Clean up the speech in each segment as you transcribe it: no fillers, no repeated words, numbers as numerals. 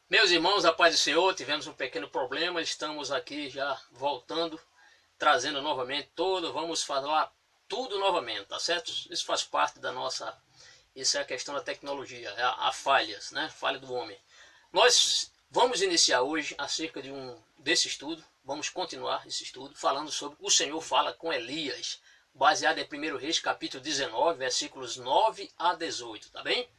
Meus irmãos, a paz do Senhor, tivemos um pequeno problema, estamos aqui já voltando, trazendo novamente vamos falar tudo novamente, tá certo? Isso faz parte da nossa, isso é a questão da tecnologia, a falhas, né? Falha do homem. Nós vamos iniciar hoje acerca desse estudo, vamos continuar esse estudo falando sobre o Senhor fala com Elias, baseado em 1 Reis capítulo 19, versículos 9 a 18, tá bem?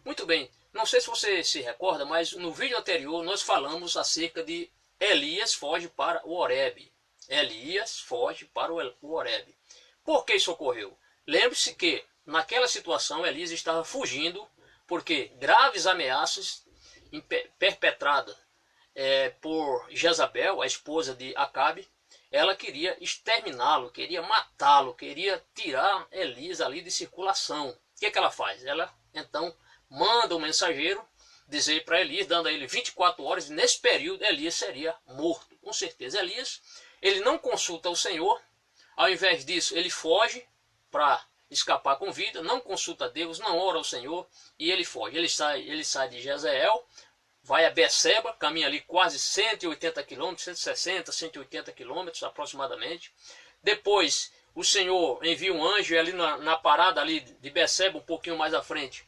Muito bem, não sei se você se recorda, mas no vídeo anterior nós falamos acerca de Elias foge para o Horebe. Elias foge para o Horebe. Por que isso ocorreu? Lembre-se que naquela situação Elias estava fugindo porque graves ameaças perpetradas por Jezabel, a esposa de Acabe, ela queria exterminá-lo, queria matá-lo, queria tirar Elias ali de circulação. O que ela faz? Ela então manda um mensageiro dizer para Elias, dando a ele 24 horas, e nesse período Elias seria morto. Com certeza, Elias, ele não consulta o Senhor, ao invés disso, ele foge para escapar com vida, não consulta Deus, não ora ao Senhor, e ele foge. Ele sai de Jezreel, vai a Beceba, caminha ali quase 180 quilômetros, 160, 180 quilômetros aproximadamente. Depois, o Senhor envia um anjo ali na parada ali de Beceba, um pouquinho mais à frente.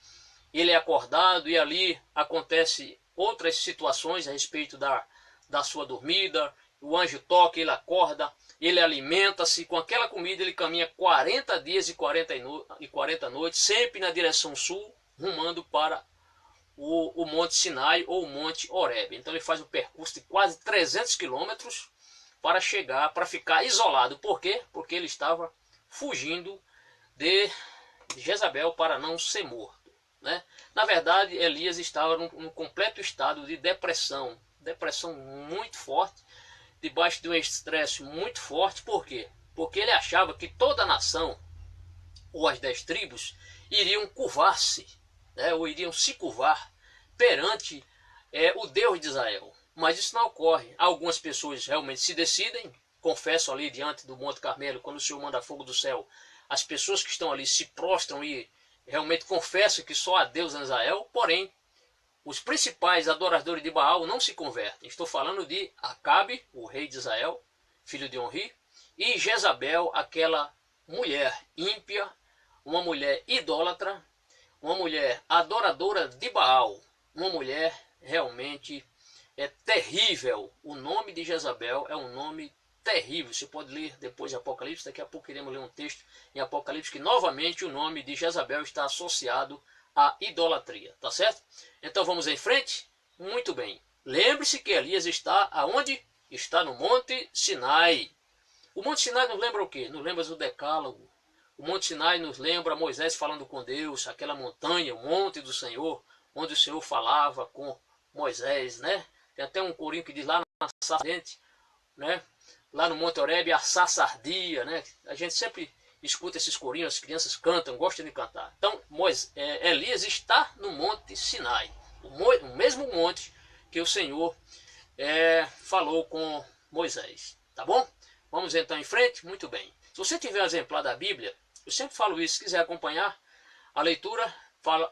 Ele é acordado e ali acontece outras situações a respeito da sua dormida. O anjo toca, ele acorda, ele alimenta-se. Com aquela comida ele caminha 40 dias e 40 noites, sempre na direção sul, rumando para o Monte Sinai ou o Monte Horebe. Então ele faz um percurso de quase 300 quilômetros para ficar isolado. Por quê? Porque ele estava fugindo de Jezabel para não ser morto. Né? Na verdade, Elias estava num completo estado de depressão muito forte, debaixo de um estresse muito forte. Por quê? Porque ele achava que toda a nação, ou as 10 tribos, iriam curvar-se, né? Ou iriam se curvar perante o Deus de Israel. Mas isso não ocorre. Algumas pessoas realmente se decidem, confessam ali diante do Monte Carmelo, quando o Senhor manda fogo do céu, as pessoas que estão ali se prostram e realmente confessam que só há Deus em Israel, porém, os principais adoradores de Baal não se convertem. Estou falando de Acabe, o rei de Israel, filho de Onri, e Jezabel, aquela mulher ímpia, uma mulher idólatra, uma mulher adoradora de Baal, uma mulher realmente terrível. O nome de Jezabel é um nome terrível. Você pode ler depois de Apocalipse, daqui a pouco iremos ler um texto em Apocalipse que novamente o nome de Jezabel está associado à idolatria, tá certo? Então vamos em frente? Muito bem. Lembre-se que Elias está aonde? Está no Monte Sinai. O Monte Sinai nos lembra o quê? Nos lembra o Decálogo. O Monte Sinai nos lembra Moisés falando com Deus, aquela montanha, o monte do Senhor, onde o Senhor falava com Moisés, né? Tem até um corinho que diz lá na Sardente, né? Lá no Monte Horebe, a sarça ardia, né? A gente sempre escuta esses corinhos, as crianças cantam, gostam de cantar. Então, Elias está no Monte Sinai, o mesmo monte que o Senhor falou com Moisés, tá bom? Vamos então em frente? Muito bem. Se você tiver um exemplar da Bíblia, eu sempre falo isso, se quiser acompanhar a leitura,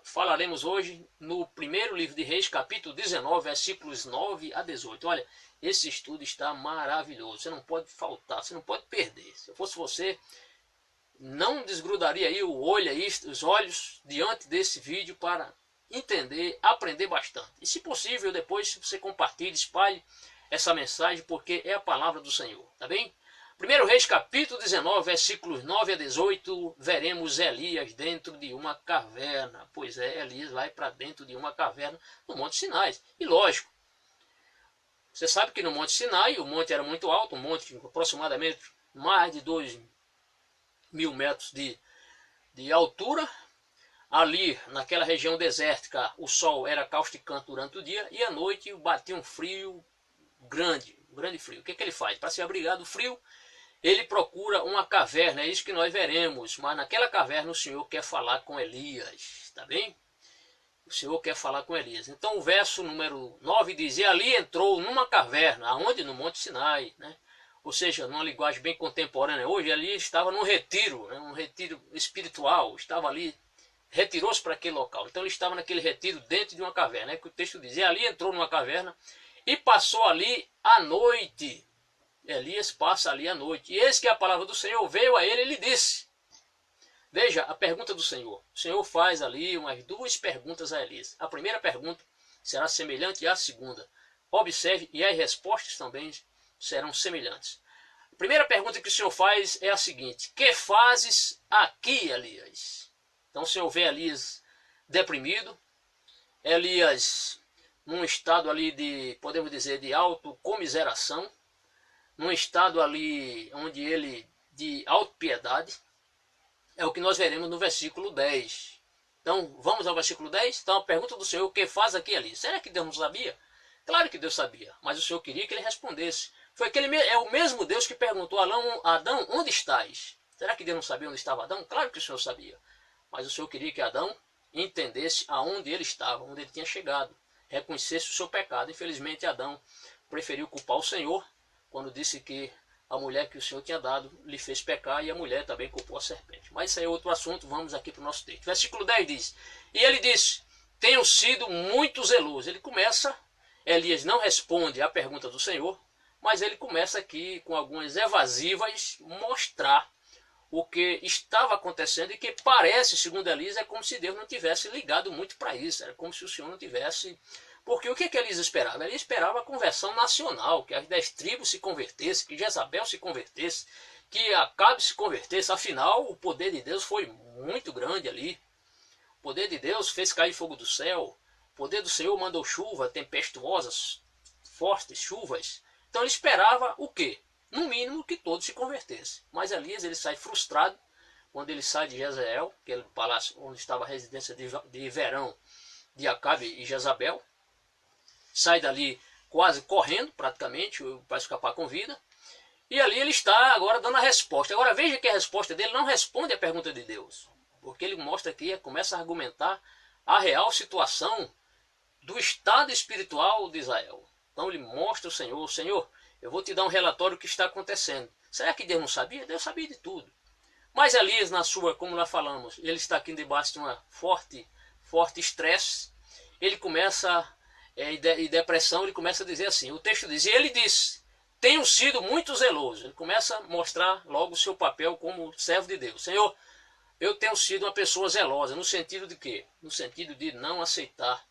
falaremos hoje no primeiro livro de Reis, capítulo 19, versículos 9 a 18. Olha, esse estudo está maravilhoso, você não pode faltar, você não pode perder. Se eu fosse você, não desgrudaria aí os olhos diante desse vídeo para entender, aprender bastante. E se possível, depois você compartilhe, espalhe essa mensagem, porque é a palavra do Senhor, tá bem? 1 Reis capítulo 19, versículos 9 a 18, veremos Elias dentro de uma caverna. Pois é, Elias vai para dentro de uma caverna no Monte Sinai. E lógico, você sabe que no Monte Sinai, o monte era muito alto, um monte de aproximadamente mais de 2.000 metros de altura. Ali, naquela região desértica, o sol era causticante durante o dia e à noite batia um frio grande, um grande frio. O que ele faz? Para se abrigar do frio, ele procura uma caverna, é isso que nós veremos. Mas naquela caverna o Senhor quer falar com Elias, tá bem? O Senhor quer falar com Elias. Então o verso número 9 diz, e ali entrou numa caverna, aonde? No Monte Sinai, né? Ou seja, numa linguagem bem contemporânea. Hoje ali estava num retiro, né? Um retiro espiritual, estava ali retirou-se para aquele local. Então ele estava naquele retiro dentro de uma caverna, que o texto diz, e ali entrou numa caverna e passou ali a noite. Elias passa ali a noite. E eis que a palavra do Senhor veio a ele e lhe disse. Veja a pergunta do Senhor. O Senhor faz ali umas duas perguntas a Elias. A primeira pergunta será semelhante à segunda. Observe, e as respostas também serão semelhantes. A primeira pergunta que o Senhor faz é a seguinte: que fazes aqui, Elias? Então o Senhor vê Elias deprimido, Elias num estado ali de, podemos dizer, de autocomiseração, num estado ali onde ele de autopiedade. É o que nós veremos no versículo 10. Então, vamos ao versículo 10. Então, a pergunta do Senhor, o que faz aqui ali? Será que Deus não sabia? Claro que Deus sabia, mas o Senhor queria que ele respondesse. É o mesmo Deus que perguntou a Adão, onde estás? Será que Deus não sabia onde estava Adão? Claro que o Senhor sabia. Mas o Senhor queria que Adão entendesse aonde ele estava, onde ele tinha chegado. Reconhecesse o seu pecado. Infelizmente, Adão preferiu culpar o Senhor quando disse que a mulher que o Senhor tinha dado lhe fez pecar, e a mulher também culpou a serpente. Mas isso aí é outro assunto, vamos aqui para o nosso texto. Versículo 10 diz, e ele disse, tenho sido muito zeloso. Ele começa, Elias não responde à pergunta do Senhor, mas ele começa aqui com algumas evasivas mostrar o que estava acontecendo e que parece, segundo Elias, é como se Deus não tivesse ligado muito para isso, era como se o Senhor não tivesse... Porque o que Elias esperava? Ele esperava a conversão nacional, que as 10 tribos se convertessem, que Jezabel se convertesse, que Acabe se convertesse. Afinal, o poder de Deus foi muito grande ali. O poder de Deus fez cair fogo do céu. O poder do Senhor mandou chuva, tempestuosas, fortes chuvas. Então ele esperava o quê? No mínimo que todos se convertessem. Mas Elias ele sai frustrado quando ele sai de Jezreel, aquele palácio onde estava a residência de verão de Acabe e Jezabel. Sai dali quase correndo, praticamente, para escapar com vida. E ali ele está agora dando a resposta. Agora veja que a resposta dele não responde à pergunta de Deus. Porque ele mostra aqui, começa a argumentar a real situação do estado espiritual de Israel. Então ele mostra o Senhor, eu vou te dar um relatório do que está acontecendo. Será que Deus não sabia? Deus sabia de tudo. Mas Elias, na sua, como nós falamos, ele está aqui debaixo de uma forte estresse. Ele começa... e depressão, ele começa a dizer assim, o texto diz, e ele diz, tenho sido muito zeloso. Ele começa a mostrar logo o seu papel como servo de Deus. Senhor, eu tenho sido uma pessoa zelosa, no sentido de quê? No sentido de não aceitar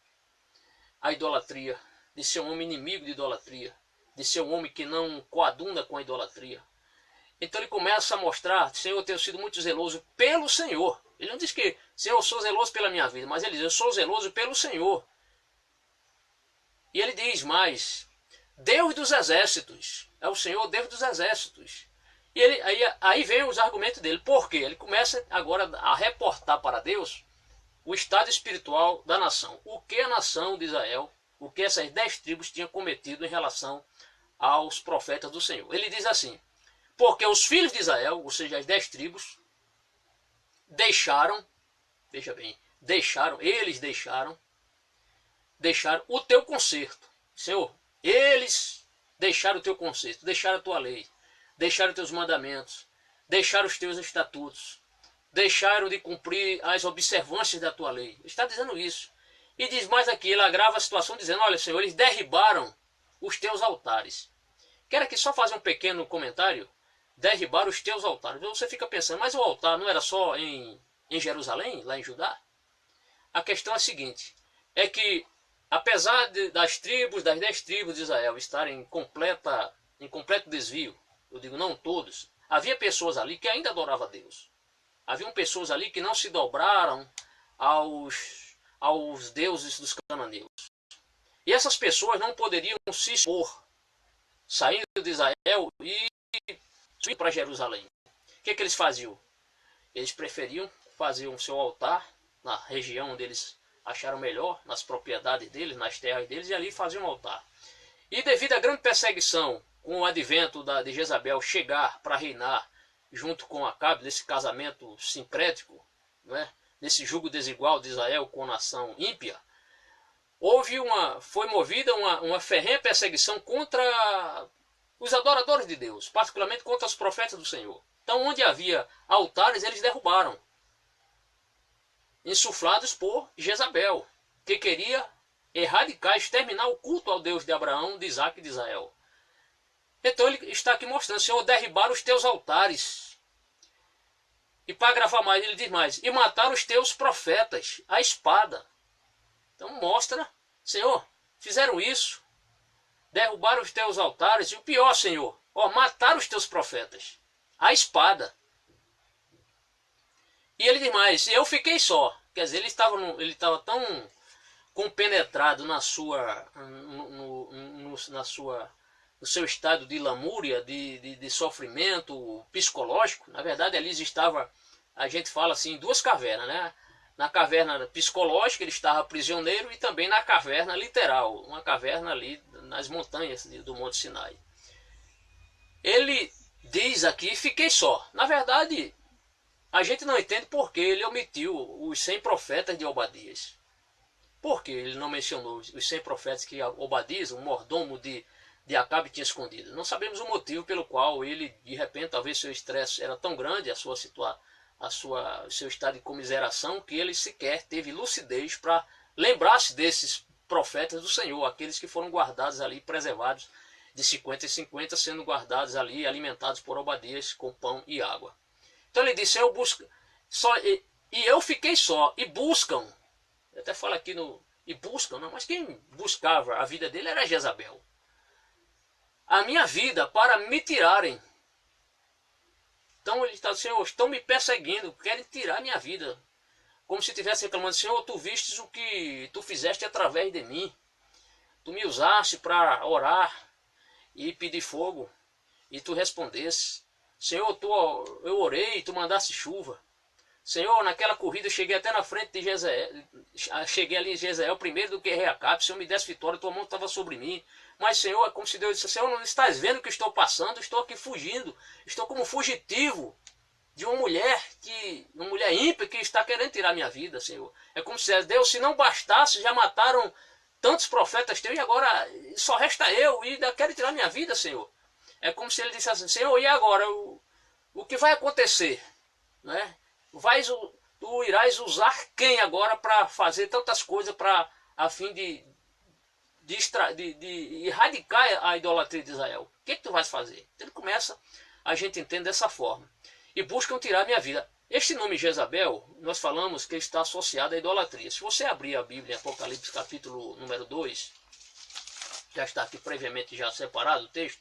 a idolatria, de ser um homem inimigo de idolatria, de ser um homem que não coaduna com a idolatria. Então ele começa a mostrar, Senhor, eu tenho sido muito zeloso pelo Senhor. Ele não diz que, Senhor, eu sou zeloso pela minha vida, mas ele diz, eu sou zeloso pelo Senhor. E ele diz mais, Deus dos exércitos, é o Senhor Deus dos exércitos. E aí vem os argumentos dele. Por quê? Ele começa agora a reportar para Deus o estado espiritual da nação. O que a nação de Israel, o que essas 10 tribos tinham cometido em relação aos profetas do Senhor. Ele diz assim, porque os filhos de Israel, ou seja, as 10 tribos, deixaram, veja bem, eles deixaram o teu conserto. Senhor, eles deixaram o teu conserto, deixaram a tua lei, deixaram os teus mandamentos, deixaram os teus estatutos, deixaram de cumprir as observâncias da tua lei. Ele está dizendo isso. E diz mais aqui, ele agrava a situação dizendo, olha Senhor, eles derribaram os teus altares. Quero aqui só fazer um pequeno comentário. Derribaram os teus altares. Você fica pensando, mas o altar não era só em Jerusalém, lá em Judá? A questão é a seguinte, é que apesar das 10 tribos de Israel estarem em completo desvio, eu digo não todos, havia pessoas ali que ainda adoravam a Deus. Haviam pessoas ali que não se dobraram aos deuses dos cananeus. E essas pessoas não poderiam se expor, saindo de Israel e ir para Jerusalém. O que eles faziam? Eles preferiam fazer o seu altar na região onde eles acharam melhor, nas propriedades deles, nas terras deles, e ali faziam um altar. E devido à grande perseguição, com o advento de Jezabel chegar para reinar junto com Acabe, desse casamento sincrético, né, desse jugo desigual de Israel com a nação ímpia, foi movida uma ferrenha perseguição contra os adoradores de Deus, particularmente contra os profetas do Senhor. Então, onde havia altares, eles derrubaram. insuflados por Jezabel, que queria erradicar, exterminar o culto ao Deus de Abraão, de Isaac e de Israel. Então ele está aqui mostrando, Senhor, derribar os teus altares. E para gravar mais, ele diz mais, e matar os teus profetas, a espada. Então mostra, Senhor, fizeram isso, derrubaram os teus altares, e o pior, Senhor, mataram os teus profetas, a espada. E ele diz mais, eu fiquei só. Quer dizer, ele estava tão compenetrado no seu estado de lamúria, de sofrimento psicológico. Na verdade, ali estava, a gente fala assim, em duas cavernas, né? Na caverna psicológica ele estava prisioneiro e também na caverna literal, uma caverna ali nas montanhas do Monte Sinai. Ele diz aqui, fiquei só. Na verdade, a gente não entende por que ele omitiu os 100 profetas de Obadias. Por que ele não mencionou os 100 profetas que Obadias, o mordomo de Acabe, tinha escondido? Não sabemos o motivo pelo qual ele, de repente, talvez seu estresse era tão grande, seu estado de comiseração, que ele sequer teve lucidez para lembrar-se desses profetas do Senhor, aqueles que foram guardados ali, preservados de 50 em 50, sendo guardados ali, alimentados por Obadias com pão e água. Então ele disse, eu fiquei só, e buscam, eu até falo aqui e buscam, não, mas quem buscava a vida dele era Jezabel. A minha vida para me tirarem. Então ele está dizendo, Senhor, estão me perseguindo, querem tirar minha vida. Como se estivesse reclamando, Senhor, tu vistes o que tu fizeste através de mim. Tu me usaste para orar e pedir fogo, e tu respondesse. Senhor, eu orei e tu mandaste chuva. Senhor, naquela corrida eu cheguei até na frente de Jezreel, cheguei ali em Jezreel primeiro do que Reacabe. Senhor, me desse vitória, tua mão estava sobre mim. Mas, Senhor, é como se Deus disse, Senhor, não estás vendo o que estou passando? Estou aqui fugindo, estou como fugitivo de uma mulher ímpia que está querendo tirar minha vida, Senhor. É como se Deus, se não bastasse, já mataram tantos profetas teus e agora só resta eu e ainda querem tirar minha vida, Senhor. É como se ele dissesse, Senhor, e agora? O que vai acontecer? Né? Tu irás usar quem agora para fazer tantas coisas a fim de erradicar a idolatria de Israel? O que tu vais fazer? Ele começa, a gente entende dessa forma. E buscam tirar minha vida. Este nome Jezabel, nós falamos que está associado à idolatria. Se você abrir a Bíblia em Apocalipse capítulo número 2, já está aqui previamente já separado o texto,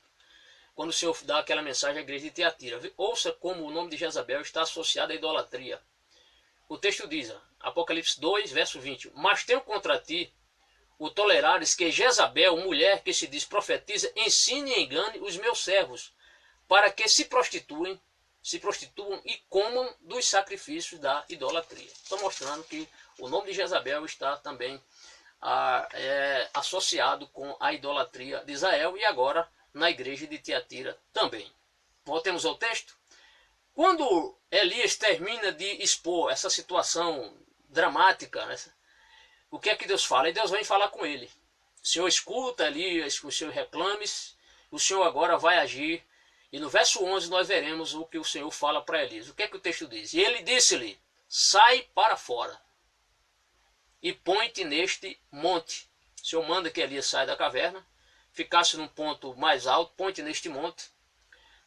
quando o Senhor dá aquela mensagem à igreja de Tiatira, ouça como o nome de Jezabel está associado à idolatria. O texto diz, Apocalipse 2, verso 20, mas tenho contra ti o tolerares que Jezabel, mulher que se diz profetiza, ensine e engane os meus servos, para que se prostituam e comam dos sacrifícios da idolatria. Estou mostrando que o nome de Jezabel está também associado com a idolatria de Israel e agora na igreja de Tiatira também. Voltemos ao texto. Quando Elias termina de expor essa situação dramática, né, o que é que Deus fala? E Deus vem falar com ele. O Senhor escuta ali os seus reclames, o Senhor agora vai agir. E no verso 11 nós veremos o que o Senhor fala para Elias. O que é que o texto diz? E ele disse-lhe, sai para fora e põe-te neste monte. O Senhor manda que Elias saia da caverna, ficasse num ponto mais alto, põe-te neste monte,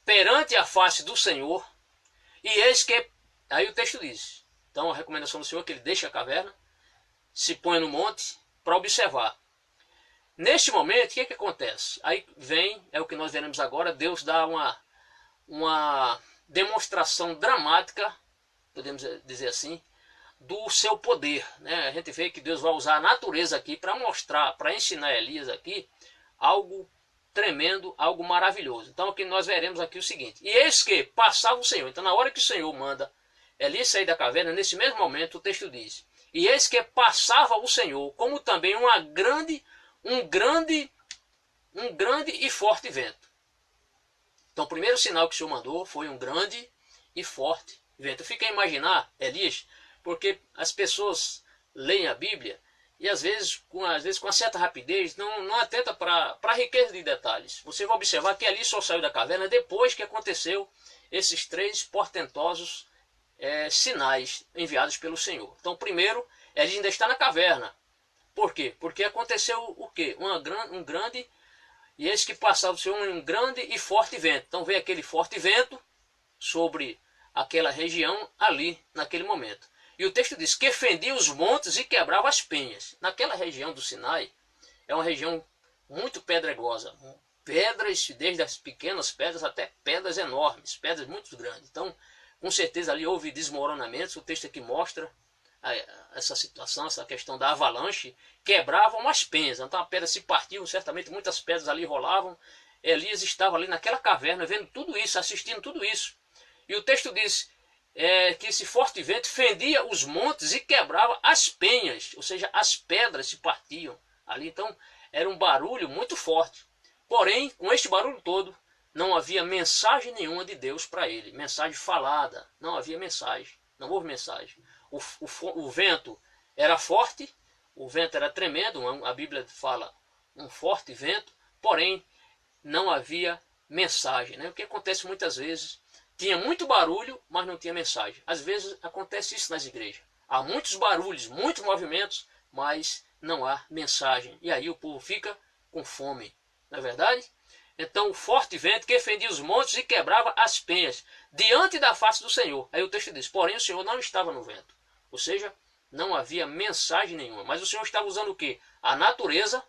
perante a face do Senhor, e eis que... Aí o texto diz, então a recomendação do Senhor é que ele deixe a caverna, se põe no monte para observar. Neste momento, o que é que acontece? Aí vem, é o que nós veremos agora, Deus dá uma demonstração dramática, podemos dizer assim, do seu poder. Né? A gente vê que Deus vai usar a natureza aqui para mostrar, para ensinar Elias aqui, algo tremendo, algo maravilhoso. Então aqui nós veremos aqui o seguinte, e eis que passava o Senhor. Então na hora que o Senhor manda Elias sair da caverna, nesse mesmo momento o texto diz, e eis que passava o Senhor, como também um grande e forte vento. Então o primeiro sinal que o Senhor mandou foi um grande e forte vento. Eu fiquei a imaginar Elias, porque as pessoas leem a Bíblia e às vezes com uma certa rapidez não atenta para a riqueza de detalhes. Você vai observar que Elias só saiu da caverna depois que aconteceu esses 3 portentosos sinais enviados pelo Senhor. Então, primeiro, ele ainda está na caverna. Por quê? Porque aconteceu o quê? Um grande, e eis que passava o Senhor um grande e forte vento. Então veio aquele forte vento sobre aquela região ali, naquele momento. E o texto diz que fendia os montes e quebrava as penhas. Naquela região do Sinai, é uma região muito pedregosa. Pedras, desde as pequenas pedras até pedras enormes, pedras muito grandes. Então, com certeza ali houve desmoronamentos. O texto aqui mostra essa situação, essa questão da avalanche. Quebravam as penhas. Então a pedra se partiu, certamente muitas pedras ali rolavam. Elias estava ali naquela caverna vendo tudo isso, assistindo tudo isso. E o texto diz que esse forte vento fendia os montes e quebrava as penhas, ou seja, as pedras se partiam ali. Então era um barulho muito forte. Porém, com este barulho todo, não havia mensagem nenhuma de Deus para ele. Mensagem falada, não havia mensagem, não houve mensagem. O vento era forte, o vento era tremendo, a Bíblia fala um forte vento, porém não havia mensagem. Né? O que acontece muitas vezes, tinha muito barulho, mas não tinha mensagem. Às vezes acontece isso nas igrejas. Há muitos barulhos, muitos movimentos, mas não há mensagem. E aí o povo fica com fome, não é verdade? Então o forte vento que fendia os montes e quebrava as penhas diante da face do Senhor. Aí o texto diz, porém o Senhor não estava no vento. Ou seja, não havia mensagem nenhuma. Mas o Senhor estava usando o quê? A natureza,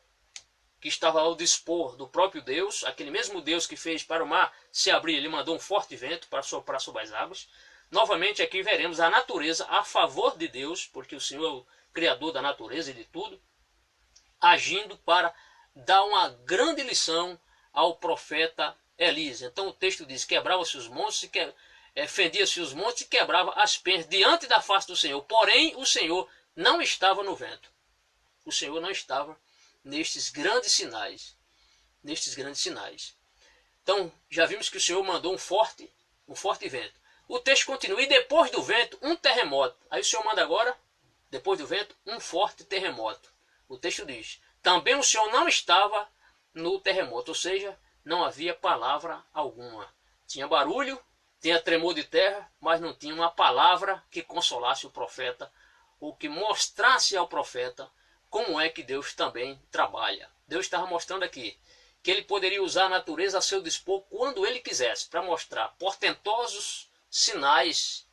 que estava ao dispor do próprio Deus, aquele mesmo Deus que fez para o mar se abrir, ele mandou um forte vento para soprar sobre as águas. Novamente aqui veremos a natureza a favor de Deus, porque o Senhor é o Criador da natureza e de tudo, agindo para dar uma grande lição ao profeta Elias. Então o texto diz, quebrava-se os montes, fendia-se os montes e quebrava as penhas diante da face do Senhor. Porém, o Senhor não estava no vento. O Senhor não estava nestes grandes sinais. Então, já vimos que o Senhor mandou um forte vento. O texto continua, e depois do vento, um terremoto. Aí o Senhor manda agora, depois do vento, um forte terremoto. O texto diz, também o Senhor não estava no terremoto, ou seja, não havia palavra alguma. Tinha barulho, tinha tremor de terra, mas não tinha uma palavra que consolasse o profeta, ou que mostrasse ao profeta como é que Deus também trabalha. Deus estava mostrando aqui que ele poderia usar a natureza a seu dispor quando ele quisesse, para mostrar portentosos sinais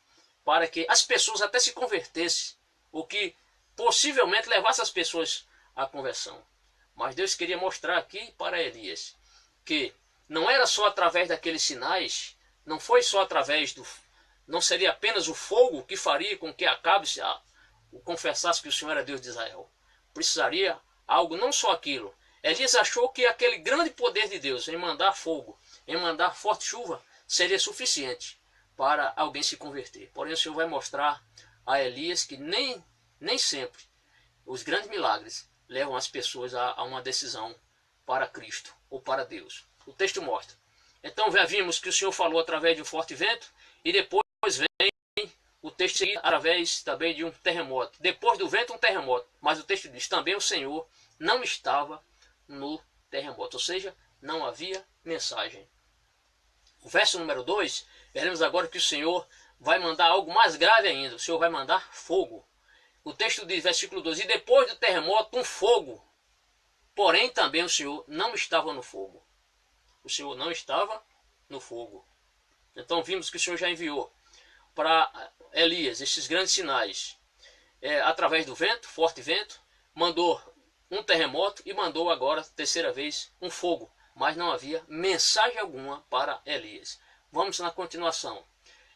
para que as pessoas até se convertessem, o que possivelmente levasse as pessoas à conversão. Mas Deus queria mostrar aqui para Elias que não era só através daqueles sinais, não foi só através não seria apenas o fogo que faria com que Acabe confessasse que o Senhor era Deus de Israel. Precisaria algo, não só aquilo. Elias achou que aquele grande poder de Deus em mandar fogo, em mandar forte chuva, seria suficiente para alguém se converter. Porém o Senhor vai mostrar a Elias que nem sempre os grandes milagres levam as pessoas a uma decisão para Cristo ou para Deus. O texto mostra. Então já vimos que o Senhor falou através de um forte vento, e depois vem o texto seguinte através também de um terremoto. Depois do vento, um terremoto. Mas o texto diz, também o Senhor não estava no terremoto, ou seja, não havia mensagem. O verso número 2, veremos agora que o Senhor vai mandar algo mais grave ainda. O Senhor vai mandar fogo. O texto diz, versículo 2, e depois do terremoto, um fogo. Porém, também o Senhor não estava no fogo. O Senhor não estava no fogo. Então vimos que o Senhor já enviou para Elias estes grandes sinais. Através do vento, forte vento, mandou um terremoto e mandou agora, terceira vez, um fogo. Mas não havia mensagem alguma para Elias. Vamos na continuação.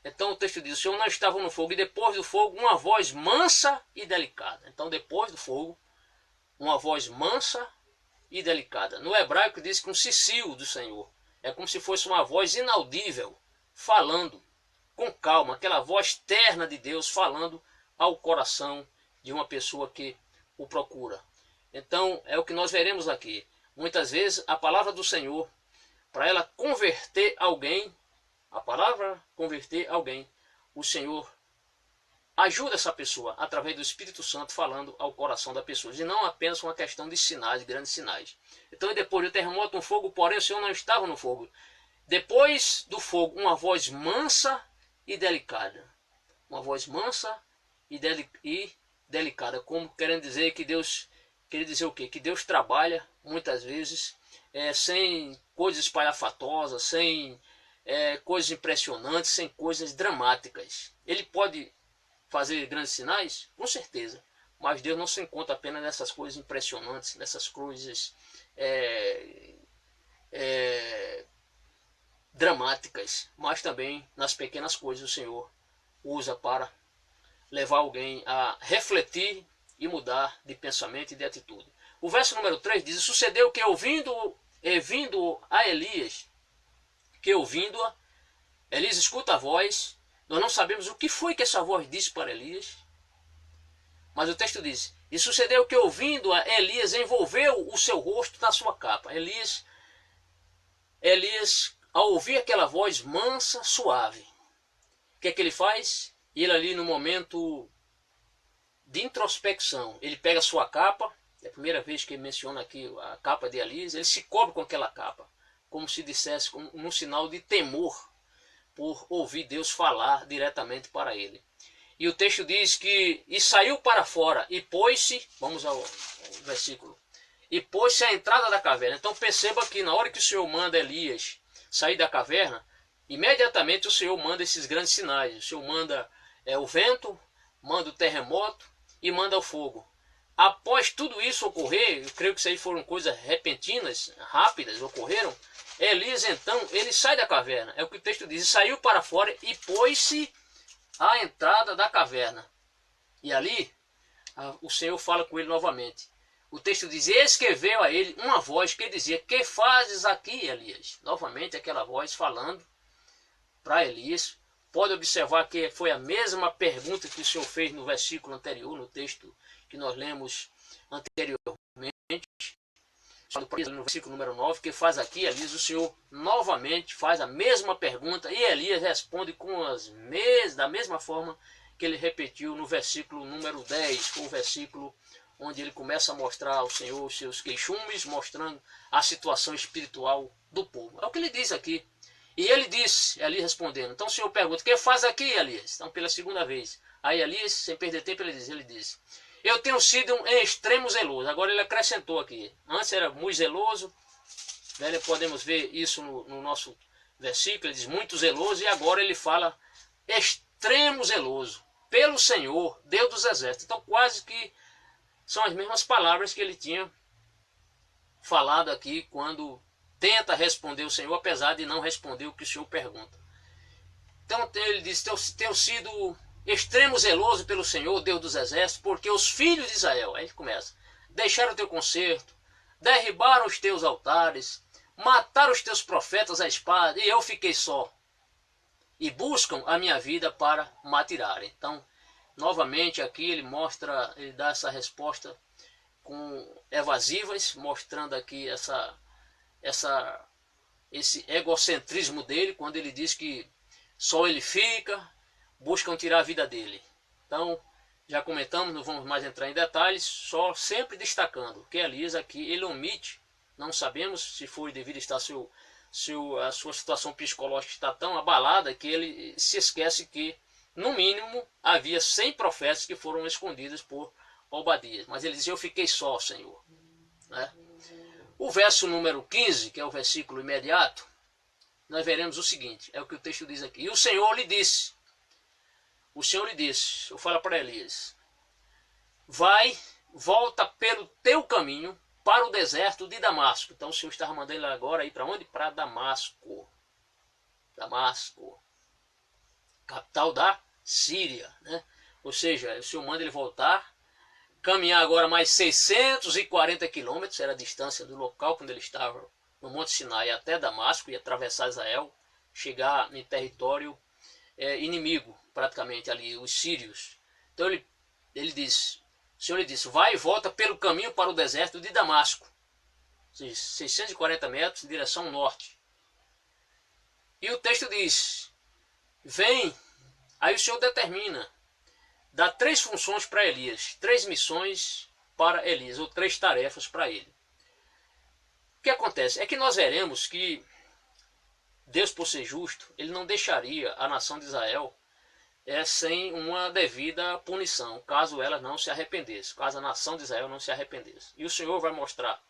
Então o texto diz, o Senhor não estava no fogo, e depois do fogo uma voz mansa e delicada. Então depois do fogo, uma voz mansa e delicada. No hebraico diz que um cicio do Senhor. É como se fosse uma voz inaudível, falando com calma, aquela voz terna de Deus falando ao coração de uma pessoa que o procura. Então é o que nós veremos aqui. Muitas vezes a palavra do Senhor, para ela converter alguém, o Senhor ajuda essa pessoa através do Espírito Santo falando ao coração da pessoa. E não apenas uma questão de sinais, grandes sinais. Então depois do terremoto, um fogo, porém o Senhor não estava no fogo. Depois do fogo, uma voz mansa e delicada. uma voz mansa e delicada, como querendo dizer que Deus, queria dizer o quê? Que Deus trabalha muitas vezes sem coisas espalhafatosas, sem coisas impressionantes, sem coisas dramáticas. Ele pode fazer grandes sinais? Com certeza. Mas Deus não se encontra apenas nessas coisas impressionantes, nessas coisas dramáticas, mas também nas pequenas coisas o Senhor usa para levar alguém a refletir e mudar de pensamento e de atitude. O verso número 3 diz: sucedeu que vindo a Elias, Elias escuta a voz. Nós não sabemos o que foi que essa voz disse para Elias, mas o texto diz: e sucedeu que ouvindo a Elias, envolveu o seu rosto na sua capa. Elias, ao ouvir aquela voz mansa, suave, o que é que ele faz? Ele ali no momento de introspecção, ele pega a sua capa, é a primeira vez que ele menciona aqui a capa de Elias, ele se cobre com aquela capa, como se dissesse, como um sinal de temor, por ouvir Deus falar diretamente para ele. E o texto diz que, e saiu para fora, e pôs-se, vamos ao versículo, e pôs-se à entrada da caverna. Então perceba que na hora que o Senhor manda Elias sair da caverna, imediatamente o Senhor manda esses grandes sinais. O Senhor manda o vento, manda o terremoto e manda o fogo. Após tudo isso ocorrer, eu creio que isso aí foram coisas repentinas, rápidas, ocorreram. Elias então, ele sai da caverna, é o que o texto diz, saiu para fora e pôs-se à entrada da caverna. E ali, o Senhor fala com ele novamente. O texto diz: eis que veio a ele uma voz que dizia: que fazes aqui, Elias? Novamente aquela voz falando para Elias. Pode observar que foi a mesma pergunta que o Senhor fez no versículo anterior, no texto que nós lemos anteriormente. No versículo número 9, que faz aqui, Elias, o Senhor novamente faz a mesma pergunta e Elias responde da mesma forma que ele repetiu no versículo número 10, o versículo onde ele começa a mostrar ao Senhor os seus queixumes, mostrando a situação espiritual do povo. É o que ele diz aqui. E ele disse, Elias respondendo, então o Senhor pergunta: o que faz aqui, Elias? Então pela segunda vez. Aí Elias, sem perder tempo, ele diz: eu tenho sido um extremo zeloso. Agora ele acrescentou aqui. Antes era muito zeloso. Podemos ver isso no nosso versículo. Ele diz muito zeloso. E agora ele fala extremo zeloso. Pelo Senhor, Deus dos exércitos. Então quase que são as mesmas palavras que ele tinha falado aqui quando tenta responder o Senhor, apesar de não responder o que o Senhor pergunta. Então ele diz: tenho sido extremo zeloso pelo Senhor, Deus dos exércitos, porque os filhos de Israel, aí ele começa, deixaram o teu concerto, derribaram os teus altares, mataram os teus profetas à espada, e eu fiquei só. E buscam a minha vida para matirarem. Então, novamente aqui ele dá essa resposta com evasivas, mostrando aqui esse egocentrismo dele, quando ele diz que só ele fica, buscam tirar a vida dele. Então, já comentamos, não vamos mais entrar em detalhes, só sempre destacando que Elias aqui, ele omite, não sabemos se foi devido a estar a sua situação psicológica está tão abalada que ele se esquece que, no mínimo, havia 100 profetas que foram escondidos por Obadias. Mas ele diz: eu fiquei só, Senhor. Né? O verso número 15, que é o versículo imediato, nós veremos o seguinte, é o que o texto diz aqui. E o Senhor lhe disse, eu falo para Elias: volta pelo teu caminho para o deserto de Damasco. Então o Senhor estava mandando ele agora ir para onde? Para Damasco. Damasco, capital da Síria, né? Ou seja, o Senhor manda ele voltar, caminhar agora mais 640 quilômetros, era a distância do local quando ele estava no Monte Sinai até Damasco, e atravessar Israel, chegar em território inimigo, praticamente ali, os sírios. Então o Senhor lhe disse: vai e volta pelo caminho para o deserto de Damasco, 640 metros em direção norte. E o texto diz: vem. Aí o Senhor determina, dá 3 funções para Elias, 3 missões para Elias, ou 3 tarefas para ele. O que acontece? É que nós veremos que Deus, por ser justo, ele não deixaria a nação de Israel sem uma devida punição, caso ela não se arrependesse, caso a nação de Israel não se arrependesse. E o Senhor vai mostrar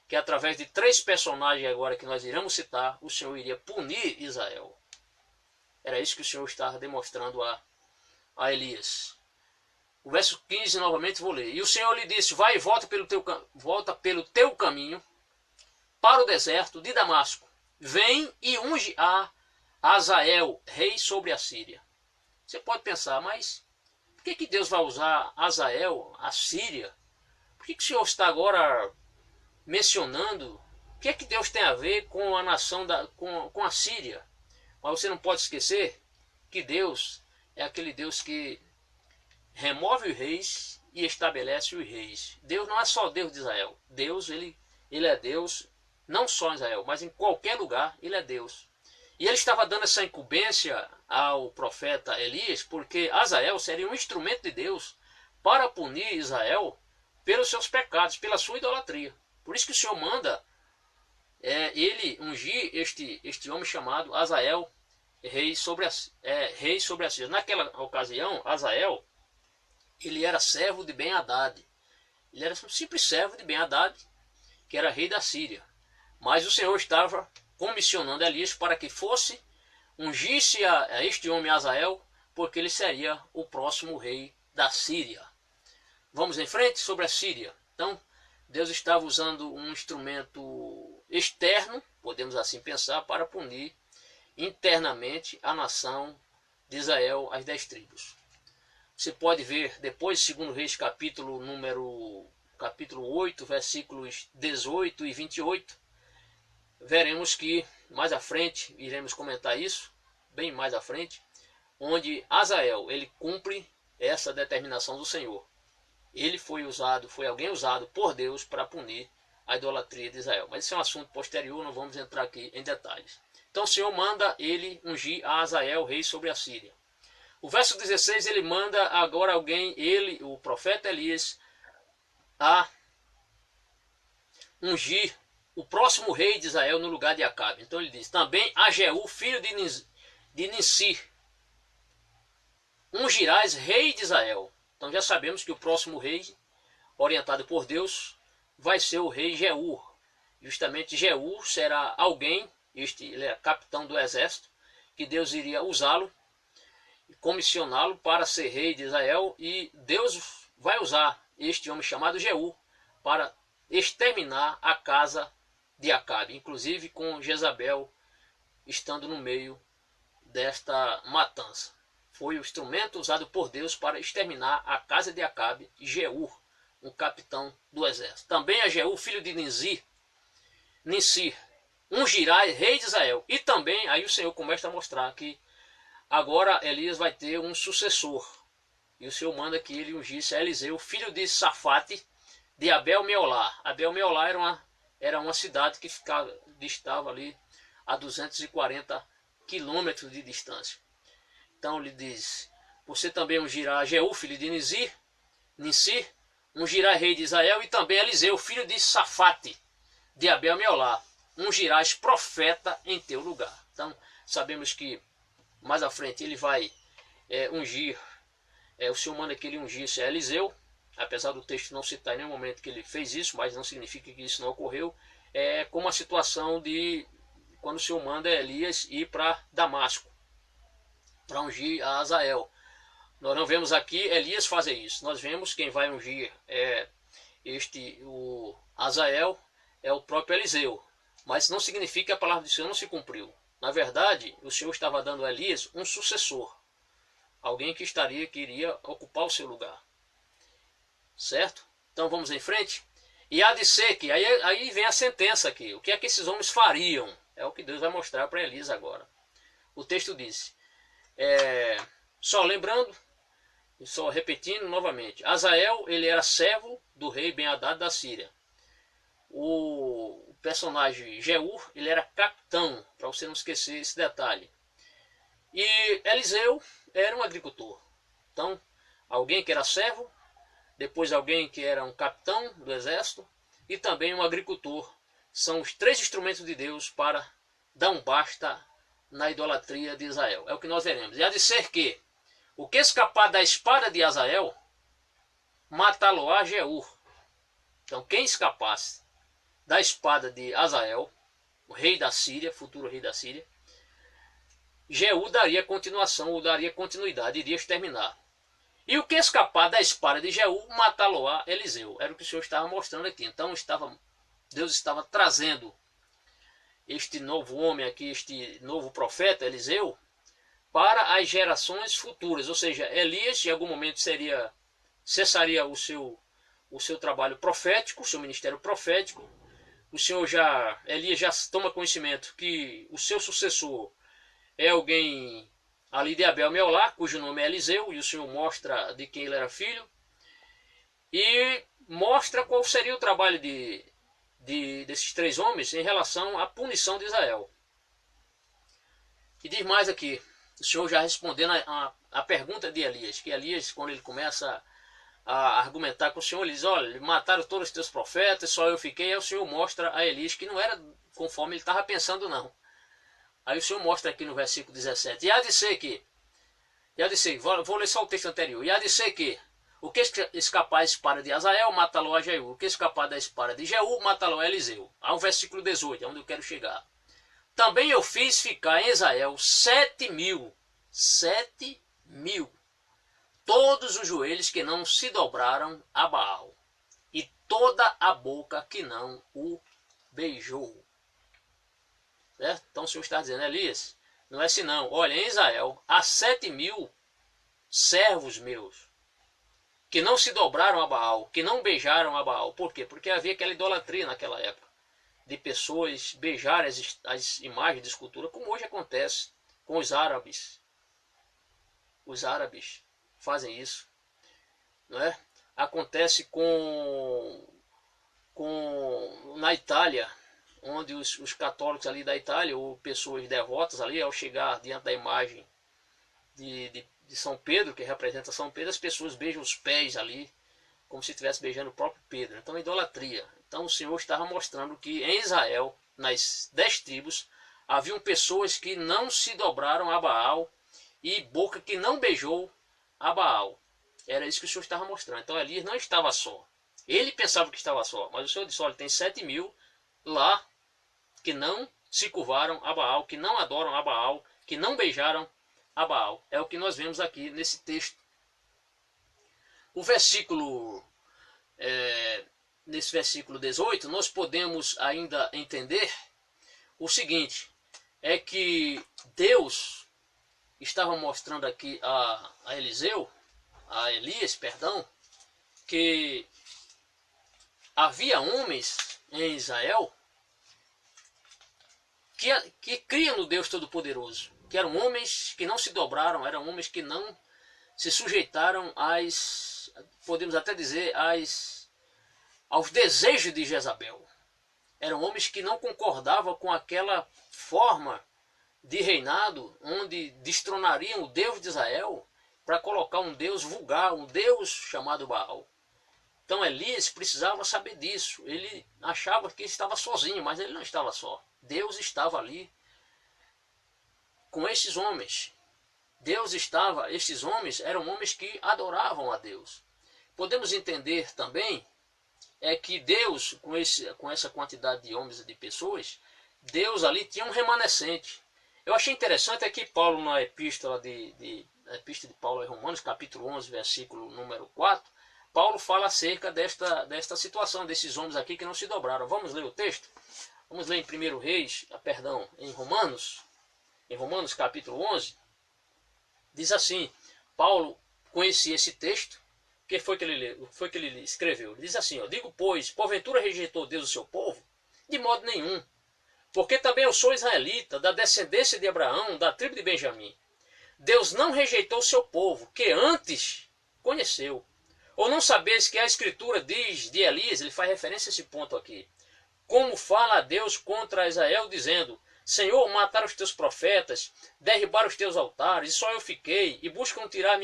que através de 3 personagens agora que nós iremos citar, o Senhor iria punir Israel. Era isso que o Senhor estava demonstrando a Elias. O verso 15 novamente vou ler. E o Senhor lhe disse, vai e volta pelo teu caminho para o deserto de Damasco. Vem e unge a Hazael, rei sobre a Síria. Você pode pensar, mas por que Deus vai usar Hazael, a Síria? Por que o Senhor está agora mencionando? O que Deus tem a ver com a nação, com a Síria? Mas você não pode esquecer que Deus é aquele Deus que remove os reis e estabelece os reis. Deus não é só Deus de Israel. Deus, ele é Deus não só em Israel, mas em qualquer lugar ele é Deus. E ele estava dando essa incumbência ao profeta Elias, porque Hazael seria um instrumento de Deus para punir Israel pelos seus pecados, pela sua idolatria. Por isso que o Senhor manda ele ungir este homem chamado Hazael, rei sobre a Síria. Naquela ocasião, Hazael, ele era servo de Ben-Hadad. Ele era um simples servo de Ben-Hadad, que era rei da Síria. Mas o Senhor estava comissionando Elias para que ungisse a este homem Hazael, porque ele seria o próximo rei da Síria. Vamos em frente sobre a Síria. Então, Deus estava usando um instrumento externo, podemos assim pensar, para punir internamente a nação de Israel, as 10 tribos. Você pode ver depois, 2 Reis, capítulo 8, versículos 18 e 28, veremos que mais à frente, iremos comentar isso, bem mais à frente, onde Hazael, ele cumpre essa determinação do Senhor. Ele foi alguém usado por Deus para punir a idolatria de Israel. Mas esse é um assunto posterior, não vamos entrar aqui em detalhes. Então o Senhor manda ele ungir a Hazael, rei sobre a Síria. O verso 16, ele manda agora o profeta Elias, a ungir o próximo rei de Israel no lugar de Acabe. Então ele diz, também a Jeú, filho de Nissi, ungirás rei de Israel. Então já sabemos que o próximo rei, orientado por Deus, vai ser o rei Jeú. Justamente Jeú será alguém, ele é capitão do exército, que Deus iria usá-lo, comissioná-lo para ser rei de Israel, e Deus vai usar este homem chamado Jeú para exterminar a casa de Acabe, inclusive com Jezabel estando no meio desta matança. Foi o instrumento usado por Deus para exterminar a casa de Acabe, Jeú, um capitão do exército. Também a Jeú, filho de Nissi, ungirá rei de Israel. E também, aí o Senhor começa a mostrar que agora Elias vai ter um sucessor. E o Senhor manda que ele ungisse a Eliseu, filho de Safate, de Abel-Meolá. Abel-Meolá era uma cidade que estava ali a 240 quilômetros de distância. Então ele diz, você também ungirá Jeú, filho de Nissi, ungirá rei de Israel, e também Eliseu, filho de Safate, de Abel-Meolá, ungirás profeta em teu lugar. Então sabemos que mais à frente ele vai ungir, o Senhor manda que ele ungisse Eliseu, apesar do texto não citar em nenhum momento que ele fez isso, mas não significa que isso não ocorreu. É como a situação de quando o Senhor manda Elias ir para Damasco, para ungir a Hazael. Nós não vemos aqui Elias fazer isso. Nós vemos quem vai ungir o Hazael é o próprio Eliseu. Mas não significa que a palavra do Senhor não se cumpriu. Na verdade, o Senhor estava dando a Elias um sucessor. Alguém que iria ocupar o seu lugar. Certo? Então vamos em frente. E há de ser que, aí vem a sentença aqui. O que é que esses homens fariam? É o que Deus vai mostrar para Elias agora. O texto diz, só lembrando, só repetindo novamente, Hazael, ele era servo do rei Ben-Hadad da Síria. O personagem Jeú, ele era capitão, para você não esquecer esse detalhe. E Eliseu era um agricultor. Então, alguém que era servo, depois alguém que era um capitão do exército e também um agricultor. São os 3 instrumentos de Deus para dar um basta na idolatria de Israel. É o que nós veremos. E há de ser que O que escapar da espada de Azael, matá-lo-á Jeú. Então quem escapasse da espada de Azael, o rei da Síria, futuro rei da Síria, Jeú daria continuação, ou daria continuidade, iria exterminar. E o que escapar da espada de Jeú, matá-lo-á Eliseu. Era o que o Senhor estava mostrando aqui. Então Deus estava trazendo este novo homem aqui, este novo profeta, Eliseu, para as gerações futuras. Ou seja, Elias em algum momento cessaria o seu trabalho profético, o seu ministério profético. Elias já toma conhecimento que o seu sucessor é alguém ali de Abel Meolá, cujo nome é Eliseu, e o Senhor mostra de quem ele era filho, e mostra qual seria o trabalho desses três homens em relação à punição de Israel. E diz mais aqui, o Senhor já respondendo a pergunta de Elias, que Elias, quando ele começa a argumentar com o Senhor, ele diz, olha, mataram todos os teus profetas, só eu fiquei. Aí o Senhor mostra a Elias que não era conforme ele estava pensando, não. Aí o Senhor mostra aqui no versículo 17, e há de ser que, vou ler só o texto anterior, e há de ser que, o que escapar da espada de Azael, matá-lo-á Jeú. O que escapar da espada de Jeú, matá-lo-á Eliseu. Há um versículo 18, é onde eu quero chegar. Também eu fiz ficar em Israel 7.000, todos os joelhos que não se dobraram a Baal, e toda a boca que não o beijou. Certo? Então o Senhor está dizendo, Elias, não é assim não. Olha, em Israel há 7.000 servos meus que não se dobraram a Baal, que não beijaram a Baal. Por quê? Porque havia aquela idolatria naquela época, de pessoas beijarem as imagens de escultura, como hoje acontece com os árabes. Os árabes fazem isso, não é? Acontece na Itália, onde os católicos ali da Itália, ou pessoas devotas ali, ao chegar diante da imagem de São Pedro, que representa São Pedro, as pessoas beijam os pés ali, como se estivesse beijando o próprio Pedro. Então, idolatria. Então, o Senhor estava mostrando que em Israel, nas 10 tribos, haviam pessoas que não se dobraram a Baal e boca que não beijou a Baal. Era isso que o Senhor estava mostrando. Então, Elias não estava só. Ele pensava que estava só, mas o Senhor disse, olha, tem 7.000 lá que não se curvaram a Baal, que não adoram a Baal, que não beijaram a Baal. É o que nós vemos aqui nesse texto. O versículo, nesse versículo 18, nós podemos ainda entender o seguinte, é que Deus estava mostrando aqui a Elias, que havia homens em Israel que criam no Deus Todo-Poderoso, que eram homens que não se dobraram, eram homens que não se sujeitaram podemos até dizer, aos desejos de Jezabel. Eram homens que não concordavam com aquela forma de reinado, onde destronariam o Deus de Israel para colocar um Deus vulgar, um Deus chamado Baal. Então Elias precisava saber disso. Ele achava que estava sozinho, mas ele não estava só. Deus estava ali com esses homens. Estes homens eram homens que adoravam a Deus. Podemos entender também que Deus, com essa quantidade de homens e de pessoas, Deus ali tinha um remanescente. Eu achei interessante que Paulo, na epístola de Paulo a Romanos, capítulo 11, versículo número 4, Paulo fala acerca desta situação, desses homens aqui que não se dobraram. Vamos ler o texto? Vamos ler em Romanos capítulo 11, diz assim, Paulo conhecia esse texto, que foi que ele escreveu. Ele diz assim, digo, pois, porventura rejeitou Deus o seu povo? De modo nenhum. Porque também eu sou israelita, da descendência de Abraão, da tribo de Benjamim. Deus não rejeitou o seu povo, que antes conheceu. Ou não sabeis que a Escritura diz de Elias, ele faz referência a esse ponto aqui, como fala a Deus contra Israel, dizendo, Senhor, mataram os teus profetas, derribaram os teus altares, e só eu fiquei, e buscam tirar a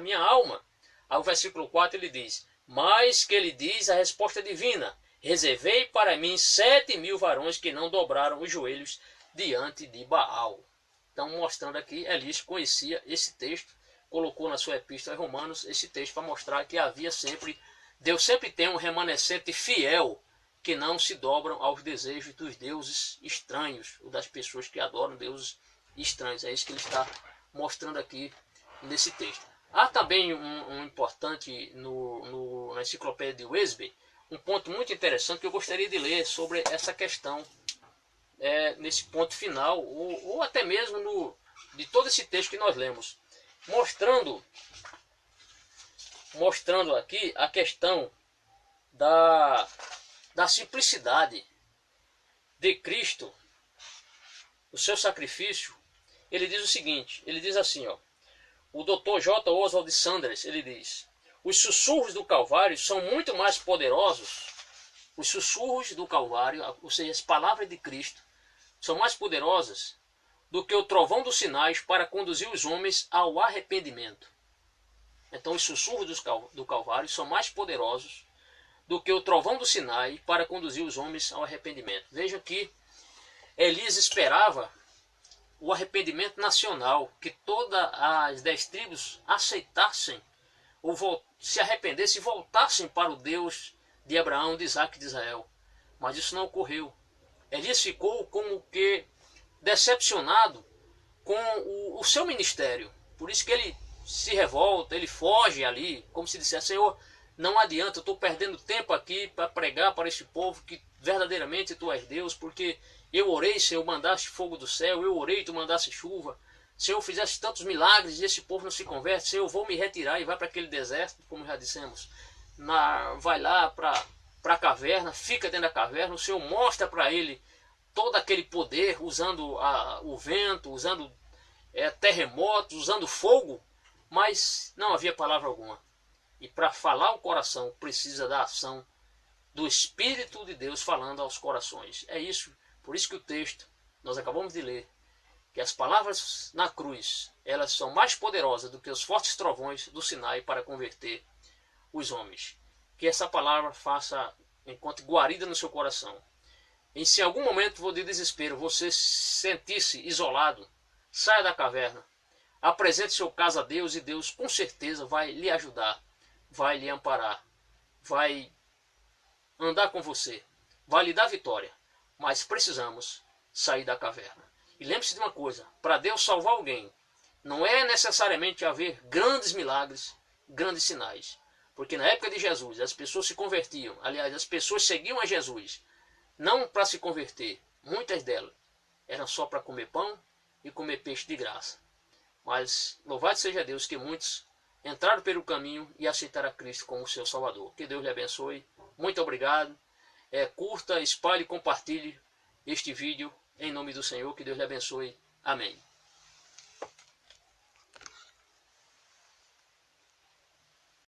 minha alma. Ao versículo 4 ele diz, mas que ele diz a resposta divina, reservei para mim 7.000 varões que não dobraram os joelhos diante de Baal. Então, mostrando aqui, Elias conhecia esse texto, colocou na sua epístola aos Romanos esse texto para mostrar que havia sempre, Deus sempre tem um remanescente fiel que não se dobram aos desejos dos deuses estranhos, ou das pessoas que adoram deuses estranhos. É isso que ele está mostrando aqui nesse texto. Há também um importante na enciclopédia de Wesby, um ponto muito interessante que eu gostaria de ler sobre essa questão, nesse ponto final, ou até mesmo de todo esse texto que nós lemos, mostrando aqui a questão da simplicidade de Cristo, o seu sacrifício. Ele diz o seguinte, ele diz assim, ó, o Dr. J. Oswald Sanders, ele diz: os sussurros do Calvário são muito mais poderosos. Os sussurros do Calvário, ou seja, as palavras de Cristo, são mais poderosas do que o trovão dos sinais para conduzir os homens ao arrependimento. Então, os sussurros do Calvário são mais poderosos do que o trovão do Sinai para conduzir os homens ao arrependimento. Vejam que Elias esperava o arrependimento nacional, que todas as 10 tribos aceitassem, ou se arrependessem e voltassem para o Deus de Abraão, de Isaac e de Israel. Mas isso não ocorreu. Elias ficou como que decepcionado com o seu ministério. Por isso que ele se revolta, ele foge ali, como se dissesse: Senhor, não adianta, eu estou perdendo tempo aqui para pregar para este povo que verdadeiramente tu és Deus, porque eu orei, Senhor, mandaste fogo do céu, eu orei, tu mandaste chuva, Senhor, fizeste tantos milagres e esse povo não se converte, Senhor, eu vou me retirar e vai para aquele deserto, como já dissemos, vai lá para a caverna, fica dentro da caverna, o Senhor mostra para ele todo aquele poder, usando o vento, usando terremotos, usando fogo, mas não havia palavra alguma. E para falar o coração precisa da ação do Espírito de Deus falando aos corações. É isso, por isso que o texto, nós acabamos de ler, que as palavras na cruz, elas são mais poderosas do que os fortes trovões do Sinai para converter os homens. Que essa palavra faça, enquanto guarida no seu coração. E se em algum momento de desespero você sentir-se isolado, saia da caverna, apresente seu caso a Deus e Deus com certeza vai lhe ajudar, vai lhe amparar, vai andar com você, vai lhe dar vitória. Mas precisamos sair da caverna. E lembre-se de uma coisa, para Deus salvar alguém, não é necessariamente haver grandes milagres, grandes sinais. Porque na época de Jesus, as pessoas se convertiam, aliás, as pessoas seguiam a Jesus, não para se converter, muitas delas eram só para comer pão e comer peixe de graça. Mas louvado seja Deus que muitos entraram pelo caminho e aceitaram a Cristo como seu Salvador. Que Deus lhe abençoe. Muito obrigado. Curta, espalhe e compartilhe este vídeo em nome do Senhor. Que Deus lhe abençoe. Amém.